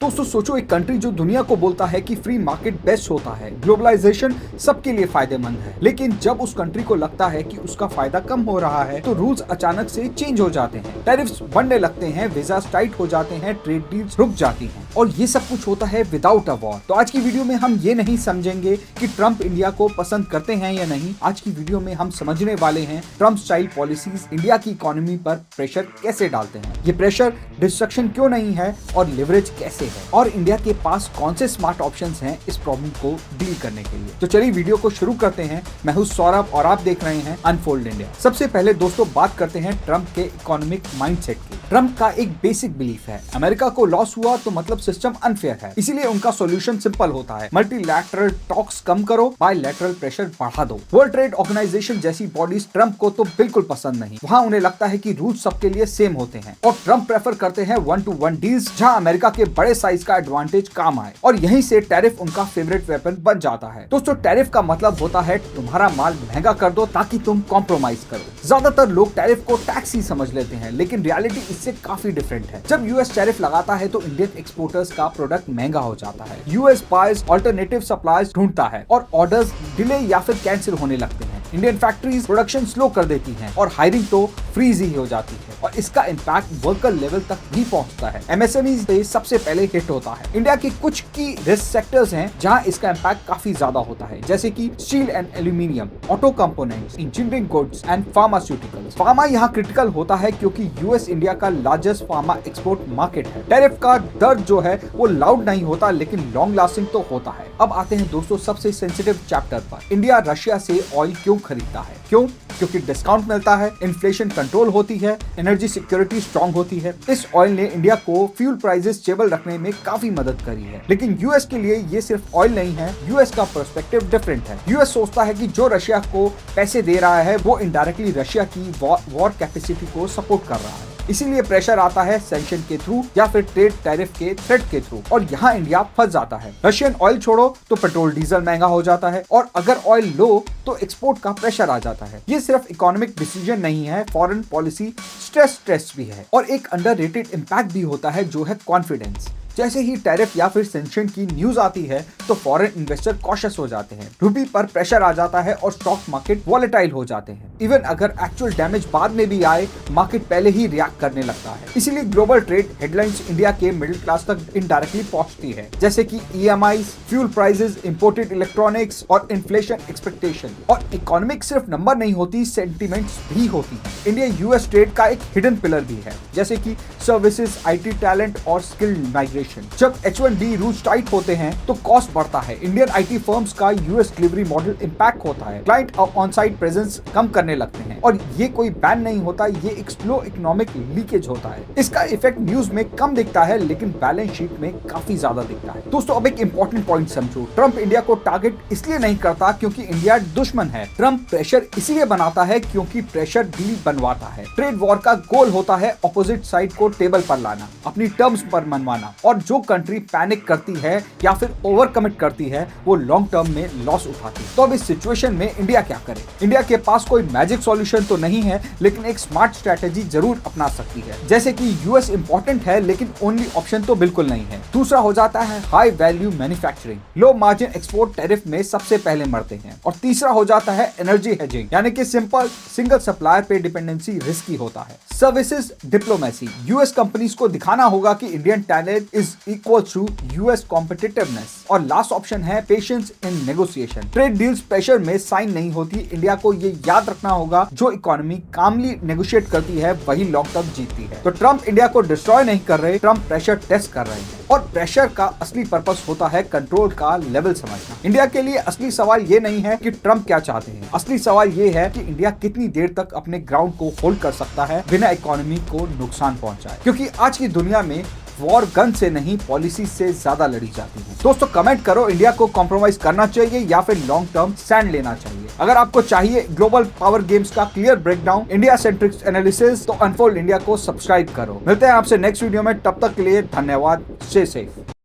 दोस्तों सोचो, एक कंट्री जो दुनिया को बोलता है कि फ्री मार्केट बेस्ट होता है, ग्लोबलाइजेशन सबके लिए फायदेमंद है, लेकिन जब उस कंट्री को लगता है कि उसका फायदा कम हो रहा है तो रूल्स अचानक से चेंज हो जाते हैं, टैरिफ्स बढ़ने लगते हैं, वीजास टाइट हो जाते हैं, ट्रेड डील्स रुक जाती हैं और ये सब कुछ होता है विदाउट अ वॉर। तो आज की वीडियो में हम ये नहीं समझेंगे कि ट्रम्प इंडिया को पसंद करते हैं या नहीं। आज की वीडियो में हम समझने वाले हैं ट्रम्प स्टाइल पॉलिसीज इंडिया की इकोनॉमी पर प्रेशर कैसे डालते हैं, ये प्रेशर डिस्ट्रक्शन क्यों नहीं है और लिवरेज कैसे है, और इंडिया के पास कौन से स्मार्ट ऑप्शंस हैं इस प्रॉब्लम को डील करने के लिए। तो चलिए वीडियो को शुरू करते हैं। मैं हूं सौरभ और आप देख रहे हैं अनफोल्ड इंडिया। सबसे पहले दोस्तों बात करते हैं ट्रम्प के इकोनॉमिक माइंडसेट की। ट्रम्प का एक बेसिक बिलीफ है, अमेरिका को लॉस हुआ तो मतलब सिस्टम अनफेयर है, इसीलिए उनका सॉल्यूशन सिंपल होता है, मल्टीलैटरल टॉक्स कम करो, बायलैटरल प्रेशर बढ़ा दो। वर्ल्ड ट्रेड ऑर्गेनाइजेशन जैसी बॉडीज ट्रम्प को तो बिल्कुल पसंद नहीं। वहाँ उन्हें लगता है कि रूल्स सबके लिए सेम होते हैं और ट्रम्प प्रेफर करते हैं 1-to-1 डील्स, जहाँ अमेरिका के बड़े साइज का एडवांटेज काम आए, और यहीं से टैरिफ उनका फेवरेट वेपन बन जाता है। दोस्तों टैरिफ का मतलब होता है तुम्हारा माल महंगा कर दो ताकि तुम कॉम्प्रोमाइज करो। ज्यादातर लोग टैरिफ को टैक्स ही समझ लेते हैं, लेकिन रियलिटी इससे काफी डिफरेंट है। जब यूएस टैरिफ लगाता है तो इंडियन एक्सपोर्टर्स का प्रोडक्ट महंगा हो जाता है, यूएस बायर्स अल्टरनेटिव सप्लायर्स ढूंढता है और ऑर्डर्स डिले या फिर कैंसिल होने लगते हैं। इंडियन फैक्ट्रीज प्रोडक्शन स्लो कर देती हैं और हायरिंग तो फ्रीज ही हो जाती है, और इसका इम्पैक्ट वर्कर लेवल तक भी पहुंचता है। एमएसएमईज पे सबसे पहले हिट होता है। इंडिया की कुछ की रिस्क सेक्टर्स हैं जहां इसका इम्पैक्ट काफी ज्यादा होता है, जैसे कि steel and aluminium, auto components, engineering goods and pharmaceuticals. Pharma यहाँ क्रिटिकल होता है क्योंकि यूएस इंडिया का लार्जेस्ट फार्मा एक्सपोर्ट मार्केट है। टैरिफ का दर्द जो है वो लाउड नहीं होता, लेकिन लॉन्ग लास्टिंग तो होता है। अब आते हैं दोस्तों सबसे सेंसिटिव चैप्टर पर। इंडिया रशिया से ऑयल क्यों खरीदता है? क्योंकि डिस्काउंट मिलता है, इन्फ्लेशन कंट्रोल होती है, एनर्जी सिक्योरिटी स्ट्रांग होती है। इस ऑयल ने इंडिया को फ्यूल प्राइसेस स्टेबल रखने में काफी मदद करी है। लेकिन यूएस के लिए ये सिर्फ ऑयल नहीं है, यूएस का पर्सपेक्टिव डिफरेंट है। यूएस सोचता है कि जो रशिया को पैसे दे रहा है वो इनडायरेक्टली रशिया की वॉर कैपेसिटी को सपोर्ट कर रहा है, इसीलिए प्रेशर आता है सैंक्शन के थ्रू या फिर ट्रेड टैरिफ के थ्रेट के थ्रू, और यहाँ इंडिया फंस जाता है। रशियन ऑयल छोड़ो तो पेट्रोल डीजल महंगा हो जाता है, और अगर ऑयल लो तो एक्सपोर्ट का प्रेशर आ जाता है। ये सिर्फ इकोनॉमिक डिसीजन नहीं है, फॉरेन पॉलिसी स्ट्रेस भी है, और एक अंडररेटेड इम्पैक्ट भी होता है जो है कॉन्फिडेंस। जैसे ही टैरिफ या फिर सैंक्शन की न्यूज आती है तो फॉरेन इन्वेस्टर कॉशियस हो जाते हैं, रुपये पर प्रेशर आ जाता है और स्टॉक मार्केट वॉलेटाइल हो जाते हैं। इवन अगर एक्चुअल डैमेज बाद में भी आए, मार्केट पहले ही रिएक्ट करने लगता है। इसीलिए ग्लोबल ट्रेड हेडलाइंस इंडिया के मिडिल क्लास तक इनडायरेक्टली पहुंचती है, जैसे कि EMI, fuel prices, imported electronics और इन्फ्लेशन एक्सपेक्टेशन। और इकोनॉमिक सिर्फ नंबर नहीं होती, सेंटिमेंट्स भी होती है। इंडिया यूएस ट्रेड का एक हिडन पिलर भी है, जैसे कि सर्विसेज, आईटी टैलेंट और स्किल्ड माइग्रेशन। जब H1B रूल्स टाइट होते हैं तो कॉस्ट बढ़ता है। इंडियन आईटी फर्म्स का यूएस डिलीवरी मॉडल इंपैक्ट होता है, क्लाइंट ऑन साइट प्रेजेंस कम करने लगते हैं, और ये कोई बैन नहीं होता, ये एक स्लो इकोनॉमिक लीकेज होता है। इसका इफेक्ट न्यूज में कम दिखता है, लेकिन बैलेंस शीट में काफी ज्यादा दिखता है। दोस्तों अब एक इंपॉर्टेंट पॉइंट समझो, ट्रम्प इंडिया को टारगेट इसलिए नहीं करता क्योंकि इंडिया दुश्मन है। ट्रम्प प्रेशर इसलिए बनाता है क्योंकि प्रेशर डील बनवाता है। ट्रेड वॉर का गोल होता है ऑपोजिट साइड को टेबल पर लाना, अपनी टर्म्स पर मनवाना, और जो कंट्री पैनिक करती है या फिर ओवर कमिट करती है वो लॉन्ग टर्म में लॉस उठाती है। तो अब इस सिचुएशन में इंडिया क्या करे? इंडिया के पास कोई मैजिक सॉल्यूशन तो नहीं है, लेकिन एक स्मार्ट स्ट्रेटेजी जरूर अपना सकती है। जैसे कि यूएस इंपॉर्टेंट है, लेकिन ओनली ऑप्शन तो बिल्कुल नहीं है। दूसरा हो जाता है high value manufacturing, low margin export tariff में सबसे पहले मरते हैं। और तीसरा हो जाता है एनर्जी हेजिंग, यानी कि सिंपल सिंगल सप्लायर पे डिपेंडेंसी रिस्की होता है। सर्विसेज डिप्लोमेसी, यूएस कंपनीज को दिखाना होगा कि Indian talent is equal to US competitiveness. और लास्ट ऑप्शन है patience in negotiation. Trade deals pressure में साइन नहीं होती, इंडिया को ये याद रखना होगा, जो इकोनॉमी कामली नेगोशिएट करती है वही लॉन्ग टर्म जीतती है। तो ट्रम्प इंडिया को डिस्ट्रॉय नहीं कर रहे, ट्रम्प प्रेशर टेस्ट कर रहे हैं, और प्रेशर का असली पर्पस होता है कंट्रोल का लेवल समझना। इंडिया के लिए असली सवाल ये नहीं है कि ट्रम्प क्या चाहते हैं, असली सवाल ये है कि इंडिया कितनी देर तक अपने ग्राउंड को होल्ड कर सकता है बिना इकोनॉमी को नुकसान पहुंचाए, क्योंकि आज की दुनिया में वॉर गन से नहीं पॉलिसी से ज्यादा लड़ी जाती है। दोस्तों कमेंट करो, इंडिया को कॉम्प्रोमाइज करना चाहिए या फिर लॉन्ग टर्म स्टैंड लेना चाहिए? अगर आपको चाहिए ग्लोबल पावर गेम्स का clear breakdown, India centric analysis, तो अनफोल्ड इंडिया को सब्सक्राइब करो। मिलते हैं आपसे नेक्स्ट वीडियो में, तब तक के लिए धन्यवाद। Stay safe.